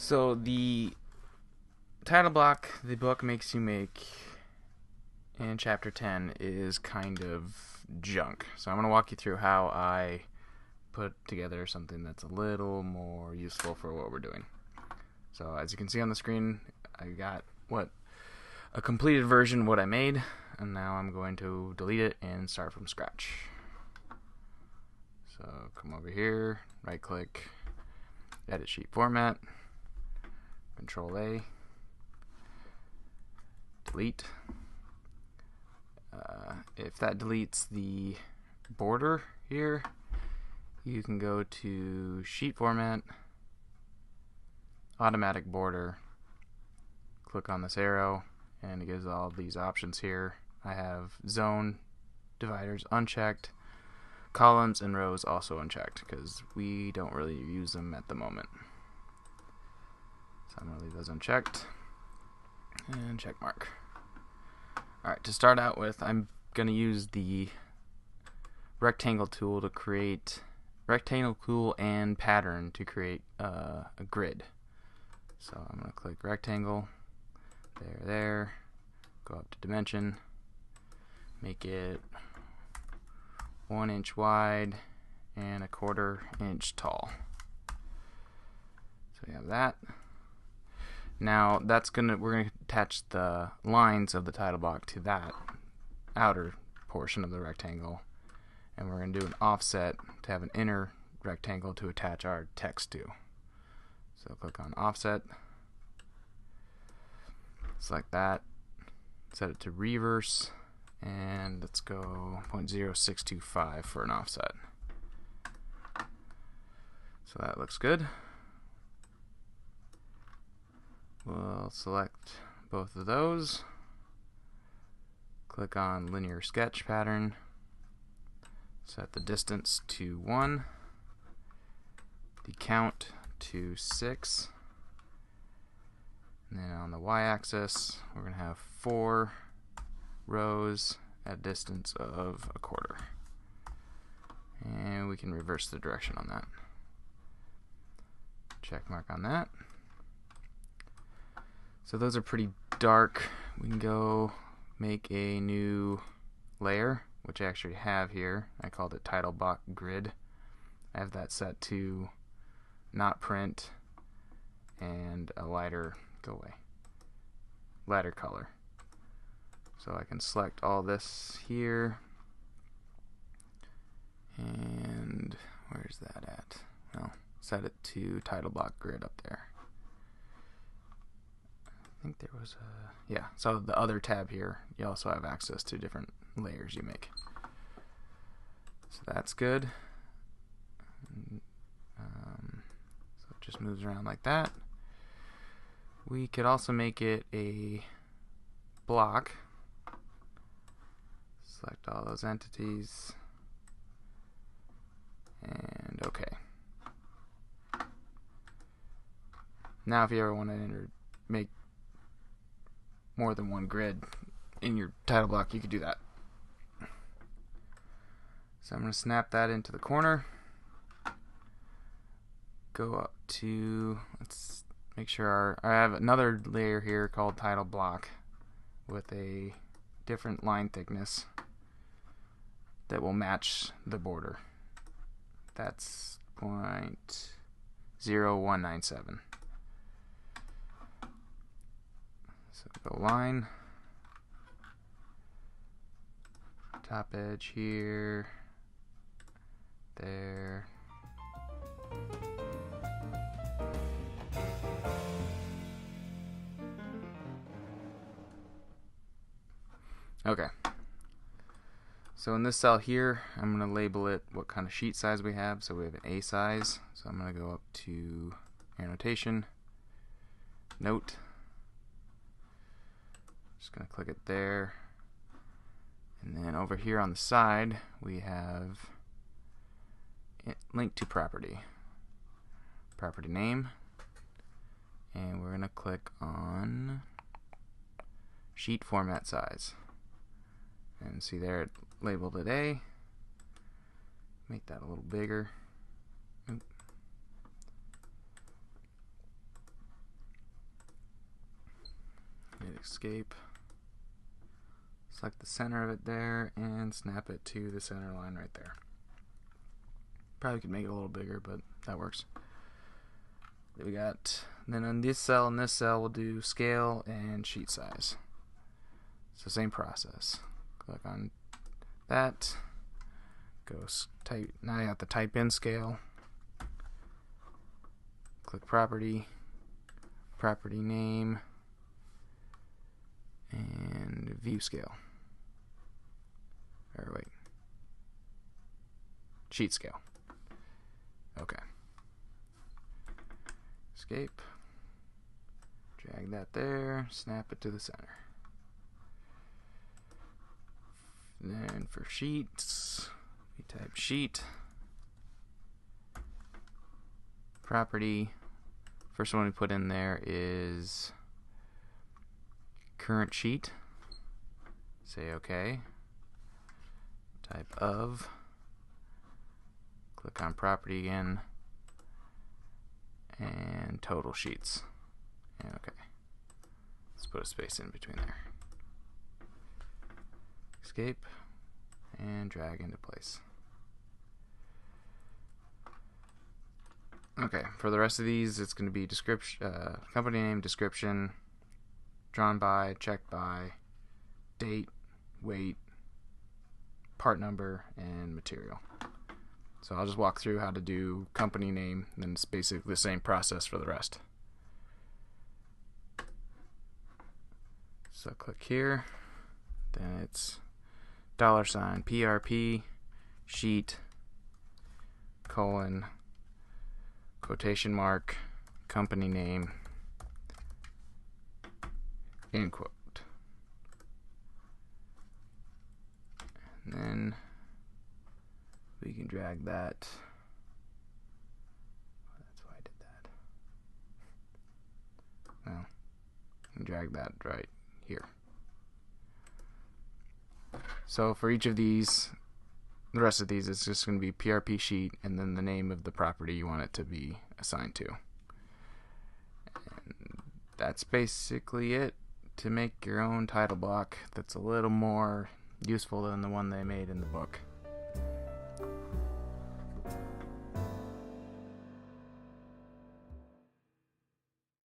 So the title block the book makes you make in chapter 10 is kind of junk. So I'm going to walk you through how I put together something that's a little more useful for what we're doing. So as you can see on the screen, I got a completed version of what I made, and now I'm going to delete it and start from scratch. So come over here, right click, edit sheet format, Control A, delete. If that deletes the border here, you can go to sheet format, automatic border, click on this arrow, and it gives all these options here. I have zone dividers unchecked, columns and rows also unchecked because we don't really use them at the moment. So I'm going to leave those unchecked and check mark. Alright, to start out with, I'm going to use the rectangle tool to create rectangle tool and pattern to create a grid. So I'm going to click rectangle, there, go up to dimension, make it 1 inch wide and 1/4 inch tall. So we have that. Now we're gonna attach the lines of the title block to that outer portion of the rectangle, and we're gonna do an offset to have an inner rectangle to attach our text to. So click on offset, select that, set it to reverse, and let's go 0.0625 for an offset. So that looks good. We'll select both of those, click on linear sketch pattern, set the distance to 1, the count to 6, and then on the y-axis we're going to have 4 rows at a distance of 1/4, and we can reverse the direction on that. Check mark on that. So those are pretty dark. We can go make a new layer, which I actually have here. I called it title block grid. I have that set to not print and a lighter color. So I can select all this here, and where's that at? Well, set it to title block grid up there. I think there was yeah, so the other tab here, you also have access to different layers you make. So that's good. So it just moves around like that. We could also make it a block. Select all those entities, and okay. Now if you ever want to make more than one grid in your title block, you could do that. So I'm going to snap that into the corner, go up to, let's make sure I have another layer here called title block with a different line thickness that will match the border. That's 0.0197. So go line, top edge here, there. Okay. So in this cell here, I'm going to label it what kind of sheet size we have. So we have an A size. So I'm going to go up to annotation, note. Just going to click it there. And then over here on the side, we have link to property name, and we're going to click on sheet format size, and see there it labeled it A. Make that a little bigger. hit escape, select the center of it there, and snap it to the center line right there. Probably could make it a little bigger, but that works. We got, then on this cell and this cell we'll do scale and sheet size. So same process. Click on that. Go type. Now you have to type in scale. Click property, property name, and view scale. Or wait, sheet scale. Okay. Escape. Drag that there. Snap it to the center. Then for sheets, we type sheet, property. First one we put in there is current sheet. Say OK. Type of. Click on property again. And total sheets. And OK. Let's put a space in between there. Escape and drag into place. Okay, for the rest of these, it's going to be description, company name, description, drawn by, checked by, date, weight, part number, and material. So I'll just walk through how to do company name, and then it's basically the same process for the rest. So click here, then it's $ PRP sheet colon quotation mark company name end quote. And then we can drag that. That's why I did that. Well, and drag that right here. So for each of these, the rest of these, it's just going to be PRP sheet and then the name of the property you want it to be assigned to. And that's basically it to make your own title block that's a little more useful than the one they made in the book.